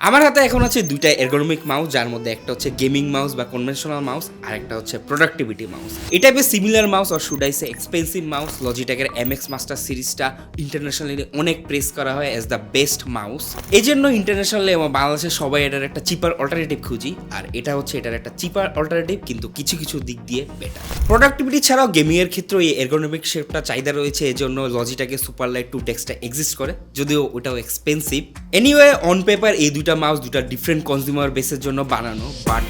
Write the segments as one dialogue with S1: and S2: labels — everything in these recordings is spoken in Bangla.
S1: আমার হাতে এখন আছে দুইটা এরগোনমিক মাউস, যার মধ্যে একটা হচ্ছে গেমিং মাউস বা কনভেনশনাল মাউস, আর একটা হচ্ছে প্রোডাক্টিভিটি মাউস। এই টাইপের similar mouse or should I say expensive mouse. লজিটেকের এমএক্স মাস্টার সিরিজটা ইন্টারন্যাশনালি অনেক প্রেস করা হয় অ্যাজ দ্য বেস্ট মাউস। এই জন্য ইন্টারন্যাশনালি এবং বাংলাদেশে সবাই এটার একটা চিপার অল্টারনেটিভ খুঁজি, আর এটা হচ্ছে এটার একটা চিপার অল্টারনেটিভ, কিন্তু কিছু কিছু দিক দিয়ে বেটার। প্রোডাক্টিভিটি ছাড়াও গেমিং এর ক্ষেত্রে এই এরগোনমিক শেপটা চাহিদা রয়েছে, এজন্য লজিটেকের সুপারলাইট 2 টেক্সটটা এক্সিস্ট করে, যদিও ওটাও এক্সপেন্সিভ। এনিওয়ে অন পেপার এই দুইটা মাউস দুটা ডিফারেন্ট কনজিউমার বেসের জন্য বানানো, বাট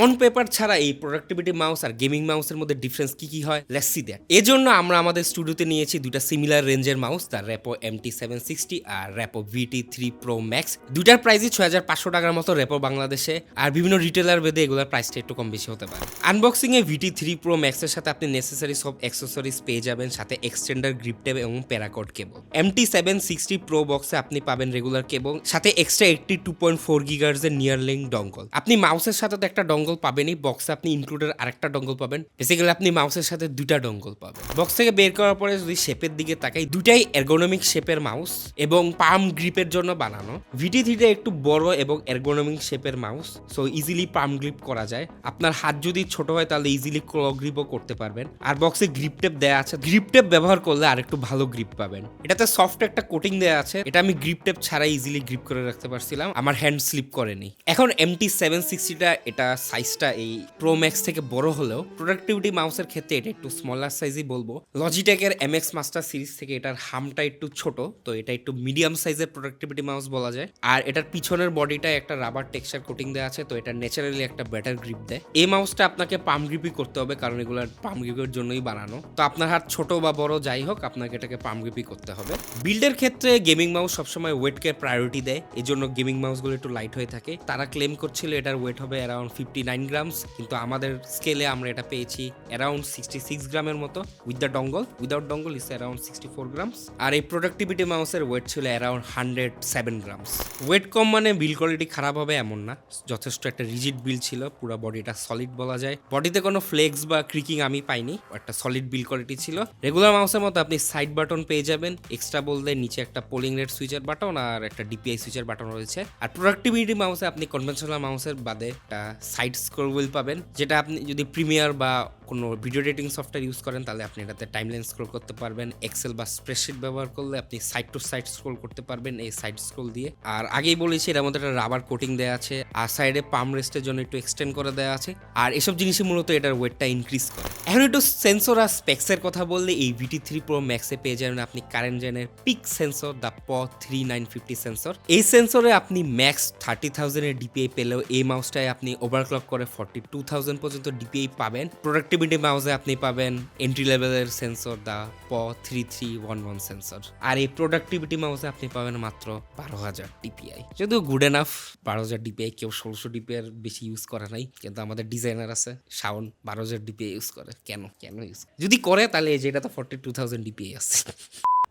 S1: অন পেপার ছাড়া এই প্রোডাক্টিভিটি মাউস আর গেমিং মাউসের মধ্যে ডিফারেন্স কি হয়, লেটস সি দ্যাট। এজন্য আমরা আমাদের স্টুডিওতে নিয়েছি দুটা সিমিলার রেঞ্জের মাউস, দ্য র্যাপো MT760 আর র্যাপো VT3 Pro Max। দুটার প্রাইসই 6500 টাকার মতো র্যাপো বাংলাদেশে, আর বিভিন্ন রিটেলার ভেদে এগুলোর প্রাইসটা একটু কম বেশি হতে পারে। আনবক্সিং এ VT3 Pro Max এর সাথে আপনি নেসেসারি সব অ্যাক্সেসরিজ পেয়ে যাবেন, সাথে এক্সটেন্ডার গ্রিপ টেপ এবং প্যারাকর্ড কেবল। MT760 Pro বক্সে আপনি পাবেন রেগুলার কেবল, সাথে এক্সট্রা 82.4 GHz এর নিয়ার লিঙ্ক ডঙ্গল। আপনি মাউসের সাথে তো একটা ডঙ্গল পাবেনই, বক্সে আপনি ইনক্লুডেড আরেকটা ডঙ্গল পাবেন। বেসিক্যালি আপনি মাউসের সাথে দুইটা ডঙ্গল পাবেন। বক্স থেকে বের করার পরে যদি শেপের দিকে তাকাই, দুটাই এরগোনমিক শেপের মাউস এবং পাম গ্রিপের জন্য বানানো। VT3টা একটু বড় এবং এরগোনমিক শেপের মাউস, সো ইজিলি পাম গ্রিপ করা যায়। আপনার হাত যদি ছোট হয় তাহলে ইজিলি ক্ল গ্রিপও করতে পারবেন। আর বক্সে গ্রিপ টেপ দেওয়া আছে, গ্রিপ টেপ ব্যবহার করলে আরেকটু ভালো গ্রিপ পাবেন। এটাতে সফট একটা কোটিং দেওয়া আছে, এটা আমি গ্রিপ টেপ ছাড়াই ইজিলি গ্রিপ করে রাখতে পারছিলাম, আমার হ্যান্ড স্লিপ করেনি। এখন MT760টা এটা সাইজটা এই প্রো ম্যাক্স থেকে বড় হলেও প্রোডাক্টিভিটি মাউসের ক্ষেত্রে এটা একটু স্মলার সাইজই বলবো। লজিটেকের MX মাস্টার সিরিজ থেকে এটার হামটা একটু ছোট, তো এটা একটু মিডিয়াম সাইজের প্রোডাক্টিভিটি মাউস বলা যায়। আর এটার পিছনের বডিটা একটা রাবার টেক্সচার কোটিং দেওয়া আছে, তো এটা ন্যাচারালি একটা বেটার গ্রিপ দেয়। এই মাউসটা আপনাকে পাম গ্রিপই করতে হবে, কারণ এগুলোর পাম গ্রিপের জন্যই বানানো। তো আপনার হাত ছোট বা বড় যাই হোক, আপনাকে এটাকে পাম গ্রিপই করতে হবে। বিল্ডের ক্ষেত্রে গেমিং মাউস সবসময় ওয়েটকে প্রায়োরিটি দেয়, এই জন্য গেমিং মাউসগুলো একটু লাইট হয়ে থাকে। তারা ক্লেম করছিল এটার ওয়েট হবে অ্যারাউন্ড 59 গ্রামস, কিন্তু আমাদের স্কেলে আমরা এটা পেয়েছি অ্যারাউন্ড 66 গ্রামের মতো with the dongle. Without dongle is around 64 grams. আর এই প্রোডাক্টিভিটি মাউসের ওয়েট ছিল অ্যারাউন্ড 107 গ্রামস। ওয়েট কম মানে বিল্ড কোয়ালিটি খারাপ হবে এমন না, যথেষ্ট একটা রিজিড বিল্ড ছিল, পুরো বডিটা সলিড বলা যায়। বডিতে কোনো ফ্লেক্স বা ক্রিকিং আমি পাইনি, একটা সলিড বিল্ড কোয়ালিটি ছিল। রেগুলার মাউসের মতো আপনি সাইড বাটন পেয়ে যাবেন, এক্সট্রা বলতে নিচে একটা পোলিং রেট সুইচের বাটন আর একটা DPI সুইচের বাটন রয়েছে। আর প্রোডাক্টিভিটি মাউসে আপনি কনভেনশনাল মাউসের বাদে একটা সাইড স্ক্রল হুইল পাবেন, যেটা আপনি যদি প্রিমিয়ার বা কোনো ভিডিও এডিটিং সফটওয়্যার ইউজ করেন তাহলে আপনি এটাতে টাইমলাইন স্ক্রল করতে পারবেন। এক্সেল বা স্প্রেডশিট ব্যবহার করলে আপনি সাইড টু সাইড স্ক্রল করতে পারবেন এই সাইড স্ক্রল দিয়ে। আর আগেই বলেছি এর মধ্যে একটা রাবার কোটিং দেওয়া আছে, আর সাইডে পাম রেস্টের জন্য একটু এক্সটেন্ড করে দেওয়া আছে। আর এসব জিনিসই মূলত এটার ওয়েটটা ইনক্রিজ করে। এখন একটু সেন্সর আর স্পেক্সের কথা বললে এই VT3 Pro Max এ পেয়ে যাবেন আপনি কারেন্ট জেনের peak sensor, the PO3950 sensor. এই সেন্সরে আপনি ম্যাক্স 30,000 এর DPI পেলেও এই মাউসটায় আপনি ওভারক্লক করে 42,000 পর্যন্ত DPI পাবেন। প্রোডাক্টিভিটি মাউসে আপনি পাবেন এন্ট্রি লেভেলের সেন্সর, দ্য PO3311 সেন্সর। আর এই প্রোডাক্টিভিটি মাউসে আপনি পাবেন মাত্র 12,000 DPI, যদিও গুড এনাফ। 12,000 DPI কেউ 1600 DPI এর বেশি ইউজ করে নাই, কিন্তু আমাদের ডিজাইনার আছে শাওন 12,000 DPI ইউজ করে। কেন ইউজ যদি করে তাহলে এই যে এটা তো 42,000 DPI আছে।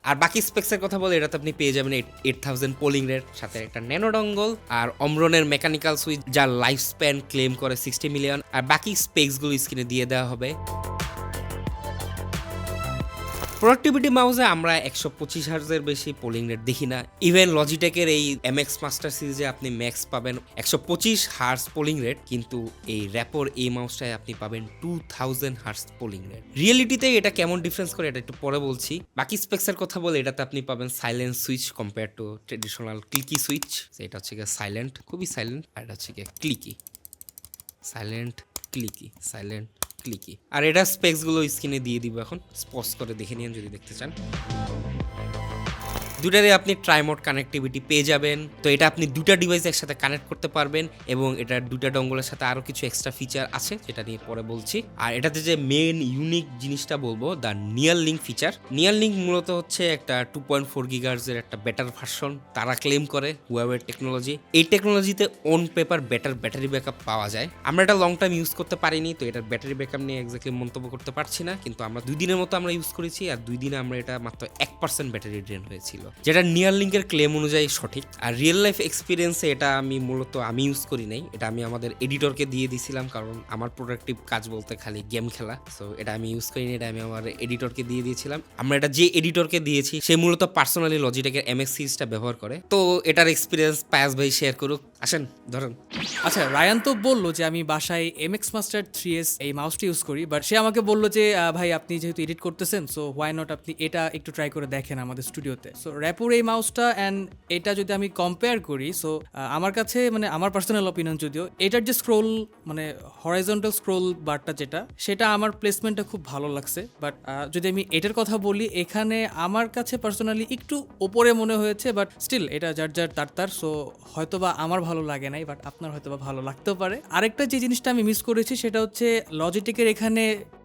S1: আর বাকি স্পেক্সের কথা বলে এটাতে আপনি পেয়ে যাবেন 8000 পোলিং রেট, সাথে একটা ন্যানো ডঙ্গল আর অমরনের মেকানিক্যাল সুইচ, যার লাইফ স্প্যান ক্লেম করে 60 মিলিয়ন। আর বাকি স্পেক্সগুলো স্ক্রিনে দিয়ে দেওয়া হবে। প্রোডাক্টিভিটি মাউসে আমরা 125 হার্জের বেশি পোলিং রেট দেখি না। ইভেন লজিটেকের এই MX মাস্টার সিরিজে আপনি ম্যাক্স পাবেন 125 হার্জ পোলিং রেট, কিন্তু এই র্যাপোর এই মাউসটায় আপনি পাবেন 2000 হার্জ পোলিং রেট। রিয়েলিটিতে এটা কেমন ডিফারেন্স করে এটা একটু পরে বলছি। বাকি স্পেক্সের কথা বলে এটাতে আপনি পাবেন silent switch compare to traditional clicky switch. এটা হচ্ছে গিয়ে সাইলেন্ট, খুবই সাইলেন্ট। আর এটা হচ্ছে গিয়ে clicky, silent clicky, silent clicky. আর এটা স্পেক্সগুলো স্ক্রিনে দিয়ে দিব, এখন স্পজ করে দেখে নিন যদি দেখতে চান। দুটারে আপনি ট্রাইমোড কানেক্টিভিটি পেয়ে যাবেন, তো এটা আপনি দুটা ডিভাইস একসাথে কানেক্ট করতে পারবেন, এবং এটার দুটা ডঙ্গলের সাথে আরো কিছু এক্সট্রা ফিচার আছে যেটা নিয়ে পরে বলছি। আর এটাতে যে মেইন ইউনিক জিনিসটা বলবো, the near link feature. Near link মূলত হচ্ছে একটা 2.4 GHz এর একটা বেটার ভার্সন, তারা ক্লেম করে হুয়াওয়ে টেকনোলজি। এই টেকনোলজিতে on paper better battery backup পাওয়া যায়। আমরা এটা লং টাইম ইউজ করতে পারিনি, তো এটার ব্যাটারি ব্যাকআপ নিয়ে এক্স্যাক্টলি মন্তব্য করতে পারছি না, কিন্তু আমরা 2 দিনের মতো আমরা ইউজ করেছি, আর 2 দিনে আমরা এটা মাত্র 1% ব্যাটারি ড্রেন হয়েছিল। যেটা নিয়ার লিঙ্কের ক্লেম অনুযায়ী সঠিক। আর রিয়েল লাইফ এক্সপিরিয়েন্সে এটা আমি মূলত আমি ইউজ করি নাই, এটা আমি আমাদের এডিটরকে দিয়ে দিছিলাম, কারণ আমার প্রোডাক্টিভ কাজ বলতে খালি গেম খেলা। সো এটা আমি ইউজ করিনি, এটা আমি আমার এডিটরকে দিয়ে দিয়েছিলাম। আমরা এটা যে এডিটরকে দিয়েছি সে মূলত পার্সোনালি লজিটেকের এমএক্স সিরিজটা ব্যবহার করে। তো এটার এক্সপিরিয়েন্স পায়াস ভাই শেয়ার করুক। আসেন ধরেন।
S2: আচ্ছা, রায়ান তো বললো যে আমি বাসায় MX Master 3S এই মাউসটা ইউজ করি, বাট সে আমাকে বললো যে ভাই আপনি যেহেতু এডিট করতেছেন, সো হোয়াই নট আপনি এটা একটু ট্রাই করে দেখেন আমাদের স্টুডিওতে। সো র্যাপোর এই মাউসটা অ্যান্ড এটা যদি আমি কম্পেয়ার করি, সো আমার কাছে মানে আমার পার্সোনাল অপিনিয়ন, যদিও এটার যে স্ক্রোল মানে হরাইজন্টাল স্ক্রোল বারটা যেটা, সেটা আমার প্লেসমেন্টটা খুব ভালো লাগছে। বাট যদি আমি এটার কথা বলি, এখানে আমার কাছে পার্সোনালি একটু ওপরে মনে হয়েছে, বাট স্টিল এটা যার যার তার। সো হয়তোবা আমার ভালো লাগে নাই, বাট আপনার হয়তোবা ভালো লাগতেও পারে। আরেকটা যে জিনিসটা আমি মিস করেছি সেটা হচ্ছে লজিটেকের এখানে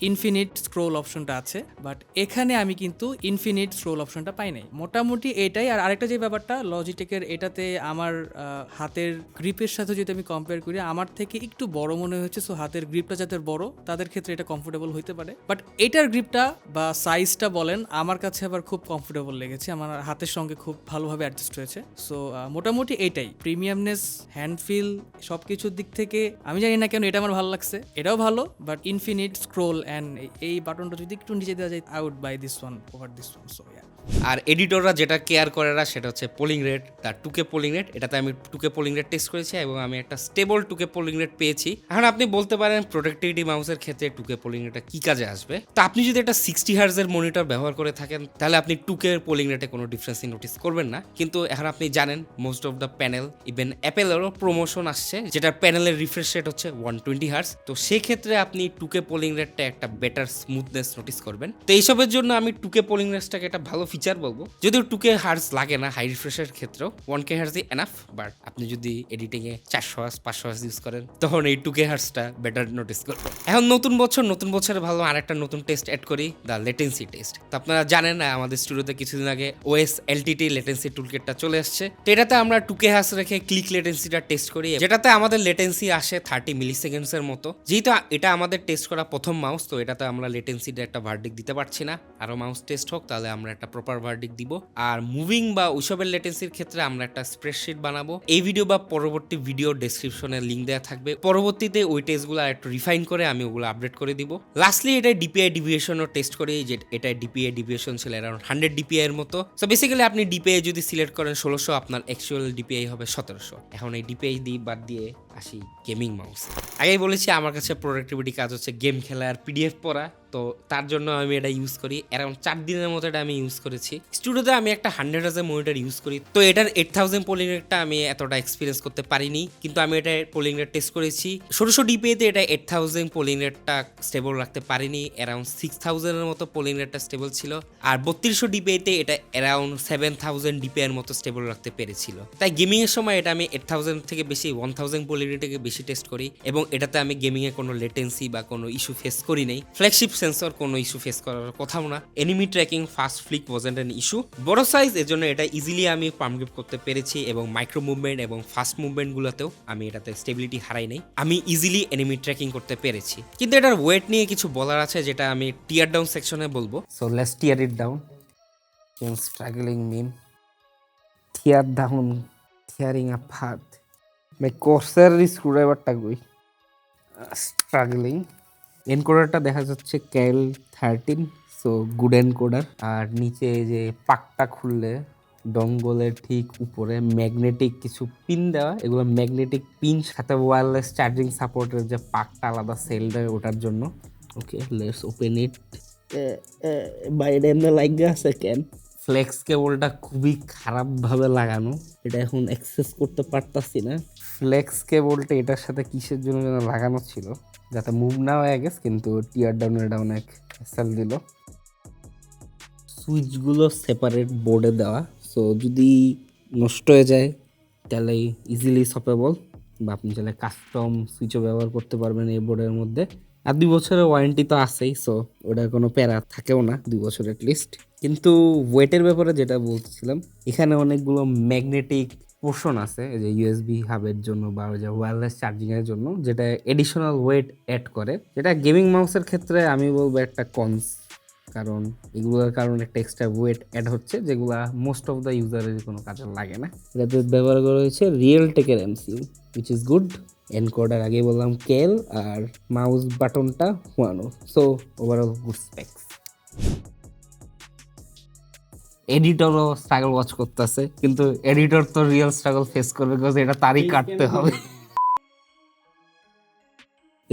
S2: ইনফিনিট স্ক্রোল অপশনটা আছে, বাট এখানে আমি কিন্তু ইনফিনিট স্ক্রোল অপশনটা পাই নাই। মোটামুটি এটাই। আর আরেকটা যে ব্যাপারটা লজিটেকের, এটাতে আমার হাতের গ্রিপের সাথে যদি আমি কম্পেয়ার করি, আমার থেকে একটু বড় মনে হয়েছে। সো হাতের গ্রিপটা যাদের বড় তাদের ক্ষেত্রে এটা কমফোর্টেবল হইতে পারে, বাট এটার গ্রিপটা বা সাইজটা বলেন আমার কাছে আবার খুব কমফোর্টেবল লেগেছে, আমার হাতের সঙ্গে খুব ভালোভাবে অ্যাডজাস্ট হয়েছে। সো মোটামুটি এইটাই, প্রিমিয়ামনেস, হ্যান্ড ফিল, সব কিছুর দিক থেকে আমি জানি না কেন এটা আমার ভালো লাগছে। এটাও ভালো, বাট ইনফিনিট স্ক্রোল অ্যান্ড এই বাটনটা যদি একটু নিচে দেওয়া যায়, I would buy this one over this one. So yeah.
S1: আর এডিটররা যেটা কেয়ার করে না সেটা হচ্ছে পোলিং রেট, তার 2K পোলিং রেট। এটাতে আমি 2K পোলিং রেট টেস্ট করেছি এবং আমি একটা স্টেবল 2K পোলিং রেট পেয়েছি। এখন আপনি বলতে পারেন প্রোডাক্টিভিটি মাউসের ক্ষেত্রে 2K পোলিং রেটটা কি কাজে আসবে। তো আপনি যদি একটা 60 হার্জের মনিটর ব্যবহার করে থাকেন তাহলে আপনি 2K পোলিং রেটে কোনো ডিফারেন্স নোটিস করবেন না। কিন্তু এখন আপনি জানেন most of the panel, even অ্যাপেলেরও প্রমোশন আসছে যেটার প্যানেলের রিফ্রেশ রেট হচ্ছে 120 হার্জ। তো সেক্ষেত্রে আপনি 2K পোলিং রেটটা একটা বেটার স্মুথনেস নোটিস করবেন। তো এইসবের জন্য আমি 2K পোলিং রেটটাকে একটা ভালো ফিচার বলবো। যদিও 2K হার্জ লাগে না হাই রিফ্রেশের ক্ষেত্রেও, 1K হার্জই এনাফ। বাট আপনি যদি এডিটিংয়ে 400 হার্জ 500 হার্জ ইউজ করেন তখন এই 2K হার্জটা বেটার নোটিস করবে। এখন নতুন বছরে ভালো আরেকটা নতুন টেস্ট অ্যাড করি, দ্য লেটেন্সি টেস্ট। তো আপনারা জানেন আমাদের স্টুডিওতে কিছুদিন আগে OS LTT লেটেন্সি টুলকিটটা চলে আসছে। তো এটাতে আমরা 2K হার্জ রেখে ক্লিক লেটেন্সিটা টেস্ট করি, যেটাতে আমাদের লেটেন্সি আসে 30 মিলি সেকেন্ডসের মতো। যেহেতু এটা আমাদের টেস্ট করা প্রথম মাউস, তো এটাতে আমরা লেটেন্সিটা একটা ভার্ডিক দিতে পারছি না। আরও মাউস টেস্ট হোক তাহলে আমরা একটা প্রপার ভার্ডিক দিব। আর মুভিং বা ওইসবের লেটেন্সির ক্ষেত্রে আমরা একটা স্প্রেডশিট বানাবো। এই ভিডিও বা পরবর্তী ভিডিও ডেসক্রিপশনে লিঙ্ক দেওয়া থাকবে। পরবর্তীতে ওই টেস্টগুলো একটু রিফাইন করে আমি ওগুলো আপডেট করে দিব। লাস্টলি এটা ডিপিআই ডিভিয়েশনও টেস্ট করি, যে এটা ডিপিআই ডিভিয়েশন ছিল অ্যারাউন্ড 100 ডিপিআই এর মতো। সো বেসিক্যালি আপনি ডিপিআই যদি সিলেক্ট করেন 1600, আপনার অ্যাকচুয়াল ডিপিআই হবে 1700। এখন এই ডিপিআই দিয়ে বাদ দিয়ে আসি গেমিং মাউস। আগেই বলেছি আমার কাছে প্রোডাক্টিভিটি কাজ হচ্ছে গেম খেলা আর পিডিএফ পড়া। তো তার জন্য আমি এটা ইউজ করি, অ্যারাউন্ড 4 দিনের মতো এটা আমি ইউজ করেছি। স্টুডিওতে আমি একটা 100 হার্জের মনিটর ইউজ করি, তো এটার 8000 পোলিং রেটটা আমি এতটা এক্সপিরিয়েন্স করতে পারিনি, কিন্তু আমি এটা পোলিং রেট টেস্ট করেছি 1600 ডিপিএতে। এটা 8000 পোলিং রেটটা স্টেবল রাখতে পারিনি, অ্যারাউন্ড 6000 এর মতো পোলিং রেটটা স্টেবল ছিল। আর 3200 ডিপিএতে এটা অ্যারাউন্ড 7000 ডিপিআই এর মতো স্টেবল রাখতে পেরেছিল। তাই গেমিং এর সময় এটা আমি 8000 থেকে বেশি 1000 পোলিং রেটকে বেশি টেস্ট করি, এবং এটাতে আমি গেমিং এ কোনো লেটেন্সি বা কোনো ইস্যু ফেস করি নাই। ফ্ল্যাগশিপ সেন্সর কোনো ইস্যু ফেস করার কথাও না। Enemy tracking fast flick wasn't an issue. বড় সাইজ, এর জন্য এটা ইজিলি আমি পাম গ্রিপ করতে পেরেছি, এবং মাইক্রো মুভমেন্ট এবং ফাস্ট মুভমেন্টগুলোতেও আমি এটাতে স্টেবিলিটি হারাই নাই। আমি ইজিলি এনিমি ট্র্যাকিং করতে পেরেছি। কিন্তু এটার ওয়েট নিয়ে কিছু বলার আছে, যেটা আমি টিয়ার ডাউন সেকশনে বলবো। So let's tear it down. Struggling meme, tear down, tearing apart. ভাই কোর্সের স্ক্রুড্রাইভারটা কই? স্ট্রাগলিং। এনকোডারটা দেখা যাচ্ছে ক্যাল 13, সো গুড এনকোডার। আর নিচে এই যে পাকটা খুললে ডঙ্গলের ঠিক উপরে ম্যাগনেটিক কিছু পিন দেওয়া, এগুলো ম্যাগনেটিক পিন, সাথে ওয়্যারলেস চার্জিং সাপোর্টের যে পাকটা আলাদা সেল দেয় ওটার জন্য। ওকে, লেটস ওপেন ইট। বাইরে এমনি লাইগা আছে কেন? ফ্লেক্স কেবলটা খুবই খারাপভাবে লাগানো, এটা এখন অ্যাক্সেস করতে পারতাছি না। ফ্লেক্স কেবলটা এটার সাথে কিসের জন্য যেন লাগানো ছিল, যাতে মুভ না হয়ে গেছে, কিন্তু টিয়ার ডাউনের এটা অনেক সেল দিল। সুইচগুলো সেপারেট বোর্ডে দেওয়া, সো যদি নষ্ট হয়ে যায় তাহলে ইজিলি সপেবল, বা আপনি চাইলে কাস্টম সুইচও ব্যবহার করতে পারবেন এই বোর্ডের মধ্যে। আর 2 বছরের ওয়ারেন্টি তো আছেই, সো ওটার কোনো প্যারা থাকেও না 2 বছর লিস্ট। কিন্তু ওয়েটের ব্যাপারে যেটা বলছিলাম, এখানে অনেকগুলো ম্যাগনেটিক পোর্শন আছে, এই যে ইউএসবি হাবের জন্য বা ওই যে ওয়্যারলেস চার্জিং এর জন্য, যেটা এডিশনাল ওয়েট অ্যাড করে, যেটা গেমিং মাউসের ক্ষেত্রে আমি বলবো একটা কনস। কারণ এগুলোর কারণে একটা এক্সট্রা ওয়েট অ্যাড হচ্ছে, যেগুলা মোস্ট অফ দ্য ইউজারের কোনো কাজে লাগে না। এটাতে ব্যবহার করা হয়েছে রিয়েল টেকের MCU, which is good. Encoder আগে বললাম কেল, আর মাউস বাটনটা হুয়ানো। So overall good specs. এডিটরও স্ট্রাগল ওয়াচ করতেছে, কিন্তু এডিটর তো রিয়েল স্ট্রাগল ফেস করবে, বিকজ এটা তারই কাটতে হবে।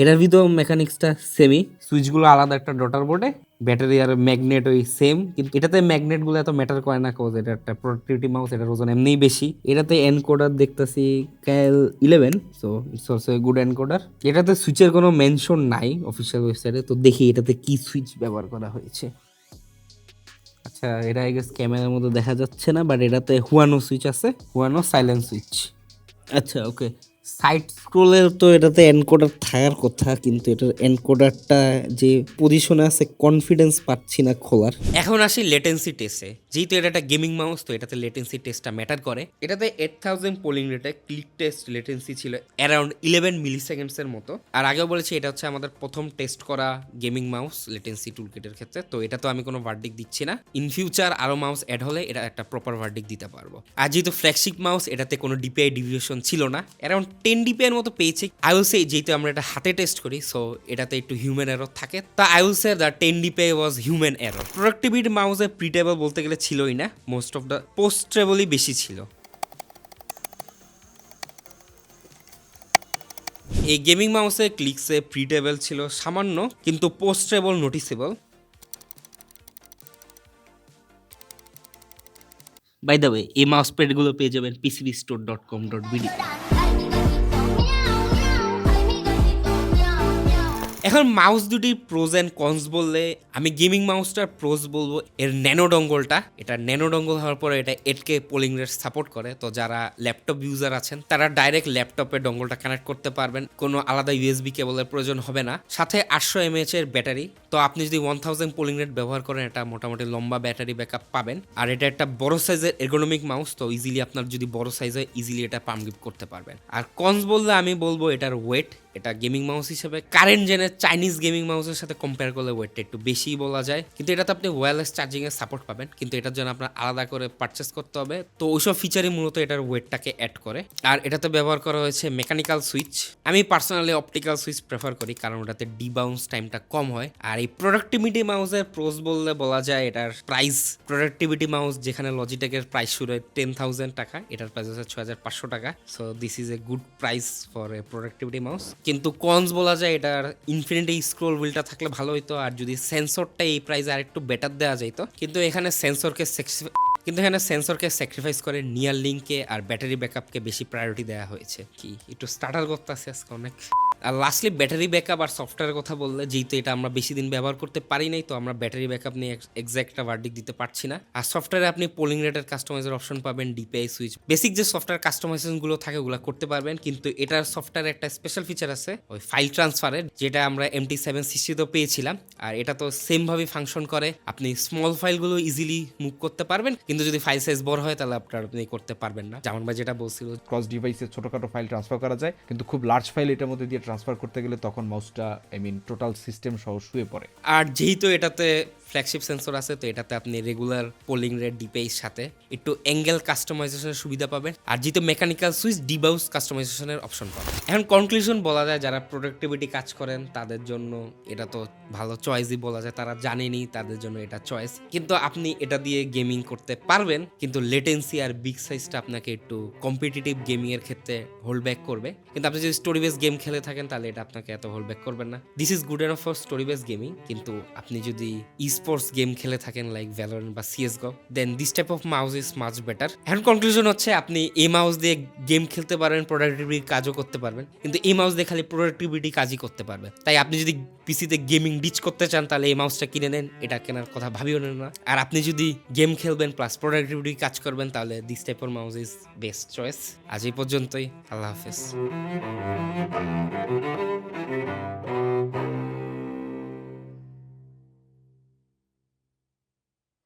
S1: এটার ভিতর মেকানিক্সটা সেমই, সুইচগুলো আলাদা একটা ডটার বোর্ডে, ব্যাটারি আর ম্যাগনেট ওই সেম, কিন্তু এটাতে ম্যাগনেটগুলো এত ম্যাটার করে না, কজ এটা একটা প্রোডাক্টিভিটি মাউস, এটার ওজন এমনিই বেশি। এটাতে এনকোডার দেখতেছি ক্যাল 11, so it's also a good encoder. এটাতে সুইচের কোনো মেনশন নাই অফিসিয়াল ওয়েবসাইটে, তো দেখি এটাতে কি সুইচ ব্যবহার করা হয়েছে। আচ্ছা, এটা আই গেস ক্যামেরার মধ্যে দেখা যাচ্ছে না, বাট এটাতে হুয়ানো সুইচ আছে, হুয়ানো সাইলেন্ট সুইচ। আচ্ছা, ওকে। সাইড স্ক্রোলের তো এটাতে এনকোডার থাকার কথা, কিন্তু এটার এনকোডারটা যে পজিশনে আছে কনফিডেন্স পাচ্ছি না খোলার। এখন আসি লেটেন্সি টেস্টে। যেহেতু এটা একটা গেমিং মাউস, তো এটাতে লেটেন্সি টেস্টটা ম্যাটার করে। এটাতে 8000 পোলিং রেটে ক্লিক টেস্ট লেটেন্সি ছিল অ্যারাউন্ড 11 মিলি সেকেন্ডসের মতো। আর আগেও বলেছি এটা হচ্ছে আমাদের প্রথম টেস্ট করা গেমিং মাউস লেটেন্সি টুলকিটের ক্ষেত্রে, তো এটা তো আমি কোনো ভার্ডিক দিচ্ছি না। ইন ফিউচার আরো মাউস অ্যাড হলে এটা একটা প্রপার ভার্ডিক দিতে পারবো। আর যেহেতু ফ্ল্যাগশিপ মাউস, এটাতে কোনো ডিপিআই ডিভিয়েশন ছিল না, অ্যারাউন্ড 10 ডিপিআই এর মতো পেয়েছি। আই উইল সে, যেহেতু আমরা এটা হাতে টেস্ট করি, সো এটাতে একটু হিউম্যান এরর থাকে, তা I will say the 10 DPI was human error. Productivity মাউসে প্রিটেবল বলতে গেলে ছিলই না, মোস্ট অফ দ্য পোস্টেবলই বেশি ছিল। এই গেমিং মাউসে ক্লিকসে প্রিটেবল ছিল সামান্য, কিন্তু পোস্টেবল নোটিসেবল। বাই দ্য ওয়ে, এই মাউস প্যাডগুলো পেয়ে যাবেন pcbstore.com.bd। এখন মাউস দুটির প্রোজ অ্যান্ড কনস বললে আমি গেমিং মাউসটার প্রোজ বলবো এর ন্যানো ডঙ্গলটা। এটা ন্যানো ডঙ্গল হওয়ার পরে এটা 8K পোলিং রেট সাপোর্ট করে, তো যারা ল্যাপটপ ইউজার আছেন তারা ডাইরেক্ট ল্যাপটপে ডঙ্গলটা কানেক্ট করতে পারবেন, কোনো আলাদা ইউএসবি কেবলের প্রয়োজন হবে না। সাথে 800 mAh এর ব্যাটারি, তো আপনি যদি 1000 পোলিং রেট ব্যবহার করেন এটা মোটামুটি লম্বা ব্যাটারি ব্যাকআপ পাবেন। আর এটা একটা বড় সাইজের এরগোনমিক মাউস, তো ইজিলি আপনার যদি বড় সাইজ হয় ইজিলি এটা পাম গ্রিপ করতে পারবেন। আর কনস বললে আমি বলবো এটার ওয়েট, এটা গেমিং মাউস হিসেবে কারেন্ট জেনের চাইনিজ গেমিং মাউসের সাথে কম্পেয়ার করলে ওয়েটটা একটু বেশি বলা যায়, কিন্তু এটাতে আপনি ওয়্যারলেস চার্জিং এর সাপোর্ট পাবেন, কিন্তু এটার জন্য আপনার আলাদা করে পারচেস করতে হবে। তো ওইসব ফিচারই মূলত এটার ওয়েটটাকে অ্যাড করে। আর এটাতে ব্যবহার করা হয়েছে মেকানিক্যাল সুইচ। আমি পার্সোনালি অপটিক্যাল সুইচ প্রেফার করি, কারণ ওটাতে ডিবাউন্স টাইমটা কম হয়। আর এই প্রোডাক্টিভিটি মাউসের প্রোজ বললে বলা যায় এটার প্রাইস, প্রোডাক্টিভিটি মাউস যেখানে লজিটেকের প্রাইস শুরু হয় 10,000 টাকা, এটার প্রাইস হচ্ছে 6500 টাকা। So this is a good price for a productivity mouse. কিন্তু কনস বলা যায় এটার ইনফিনিটি স্ক্রোল হুইলটা থাকলে ভালো হইতো, আর যদি সেন্সরটা এই প্রাইসে আর একটু বেটার দেওয়া যাইতো। কিন্তু এখানে সেন্সরকে স্যাক্রিফাইস করে নিয়ার লিঙ্ককে আর ব্যাটারি ব্যাকআপকে বেশি প্রায়োরিটি দেওয়া হয়েছে। কি একটু স্টার্টার করতে আছে আজকে অনেক। আর লাস্টলি ব্যাটারি ব্যাকআপ আর সফটওয়্যারের কথা বললে, যেহেতু এটা আমরা বেশি দিন ব্যবহার করতে পারি নাই, তো আমরা ব্যাটারি ব্যাকআপ নিয়ে এক্সাক্ট ভার্ডিক দিতে পারছি না। আর সফটওয়্যারে আপনি পোলিং রেটের কাস্টমাইজের অপশন পাবেন, ডিপিআই সুইচ, বেসিক যে সফটওয়্যার কাস্টমাইজেশনগুলো থাকে ওগুলো করতে পারবেন। কিন্তু এটার সফটওয়্যারে একটা স্পেশাল ফিচার আছে ওই ফাইল ট্রান্সফারের, যেটা আমরা MT760 পেয়েছিলাম। আর এটা তো সেমভাবে ফাংশন করে, আপনি স্মল ফাইলগুলো ইজিলি মুভ করতে পারবেন, কিন্তু যদি ফাইল সাইজ বড় হয় তাহলে আপনি করতে পারবেন না। যেমন যেটা বলছিল,
S3: ক্রস ডিভাইসে ছোটখাটো ফাইল ট্রান্সফার করা যায়, কিন্তু খুব লার্জ ফাইল এটার মধ্যে দিয়ে ট্রান্সফার করতে গেলে তখন মাউসটা টোটাল সিস্টেম সহ শুয়ে পড়ে।
S1: আর যেহেতু এটাতে ফ্ল্যাগশিপ সেন্সর আছে, তো এটাতে আপনি রেগুলার পোলিং রেট ডিপিআই সাথে একটু অ্যাঙ্গেল কাস্টমাইজেশনের সুবিধা পাবেন। আর যেহেতু মেকানিক্যাল সুইচ, ডিবাউস কাস্টমাইজেশনের অপশন পাবেন। এখন কনক্লুশন বলা যায়, যারা প্রোডাক্টিভিটি কাজ করেন তাদের জন্য এটা তো ভালো চয়েসই বলা যায়, তারা জানেনই তাদের জন্য এটা চয়েস। কিন্তু আপনি এটা দিয়ে গেমিং করতে পারবেন, কিন্তু লেটেন্সি আর বিগ সাইজটা আপনাকে একটু কম্পিটিটিভ গেমিং এর ক্ষেত্রে হোল্ড ব্যাক করবে। কিন্তু আপনি যদি স্টোরি বেস গেম খেলে থাকেন তাহলে এটা আপনাকে এত হোল্ড ব্যাক করবেন না। This is good enough for story base gaming, কিন্তু আপনি যদি স্পোর্টস গেম খেলে থাকেন লাইক ভ্যালোরেন্ট বা CSGO, then this type of mouse is much better. এখন কনক্লুশন হচ্ছে, আপনি এই মাউস দিয়ে গেম খেলতে পারবেন, প্রোডাক্টিভিটি কাজও করতে পারবেন, কিন্তু এই মাউস দিয়ে খালি প্রোডাক্টিভিটি কাজই করতে পারবেন। তাই আপনি যদি পিসিতে গেমিং ডিচ করতে চান তাহলে এই মাউসটা কিনে নেন, এটা কেনার কথা ভাবিও নেন না। আর আপনি যদি গেম খেলবেন প্লাস প্রোডাক্টিভিটি কাজ করবেন তাহলে this type of mouse is best choice. আজ এই পর্যন্তই, আল্লাহ হাফেজ।